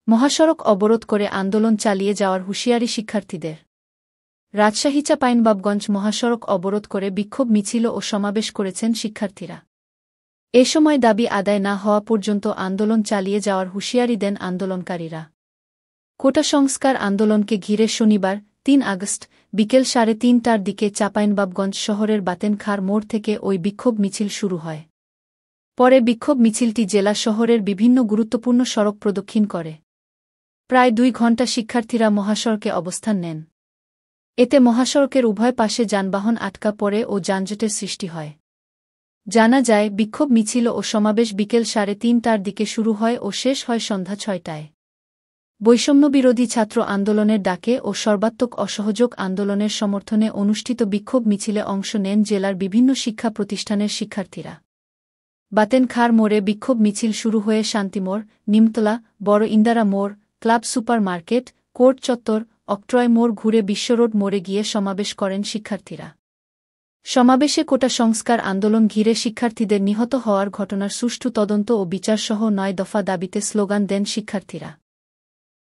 মহাসড়ক অবরোধ করে আন্দোলন চালিয়ে যাওয়ার হুঁশিয়ারি শিক্ষার্থীদের। রাজশাহী চাঁপাইনবাবগঞ্জ মহাসড়ক অবরোধ করে বিক্ষোভ মিছিল ও সমাবেশ করেছেন শিক্ষার্থীরা। এ সময় দাবি আদায় না হওয়া পর্যন্ত আন্দোলন চালিয়ে যাওয়ার হুঁশিয়ারি দেন আন্দোলনকারীরা। কোটা সংস্কার আন্দোলনকে ঘিরে শনিবার ৩ আগস্ট বিকেল ৩:৩০টার দিকে চাঁপাইনবাবগঞ্জ শহরের বাতেনখার মোড় থেকে ওই বিক্ষোভ মিছিল শুরু হয়। পরে বিক্ষোভ মিছিলটি জেলা শহরের বিভিন্ন গুরুত্বপূর্ণ সড়ক প্রদক্ষিণ করে। প্রায় ২ ঘণ্টা শিক্ষার্থীরা মহাসড়কে অবস্থান নেন। এতে মহাসড়কের উভয় পাশে যানবাহন আটকা পড়ে ও যানজটের সৃষ্টি হয়। জানা যায়, বিক্ষোভ মিছিল ও সমাবেশ বিকেল ৩:৩০টার দিকে শুরু হয় ও শেষ হয় সন্ধ্যা ৬টায়। বৈষম্যবিরোধী ছাত্র আন্দোলনের ডাকে ও সর্বাত্মক অসহযোগ আন্দোলনের সমর্থনে অনুষ্ঠিত বিক্ষোভ মিছিলে অংশ নেন জেলার বিভিন্ন শিক্ষা প্রতিষ্ঠানের শিক্ষার্থীরা। বাতেনখার মোড়ে বিক্ষোভ মিছিল শুরু হয়ে শান্তিমোড়, নিমতলা, বড় ইন্দারা মোড়, ক্লাব সুপার মার্কেট, কোর্ট চত্বর, অক্ট্রয় মোড় ঘুরে বিশ্বরোড মোড়ে গিয়ে সমাবেশ করেন শিক্ষার্থীরা। সমাবেশে কোটা সংস্কার আন্দোলন ঘিরে শিক্ষার্থীদের নিহত হওয়ার ঘটনার সুষ্ঠু তদন্ত ও বিচারসহ ৯ দফা দাবিতে স্লোগান দেন শিক্ষার্থীরা।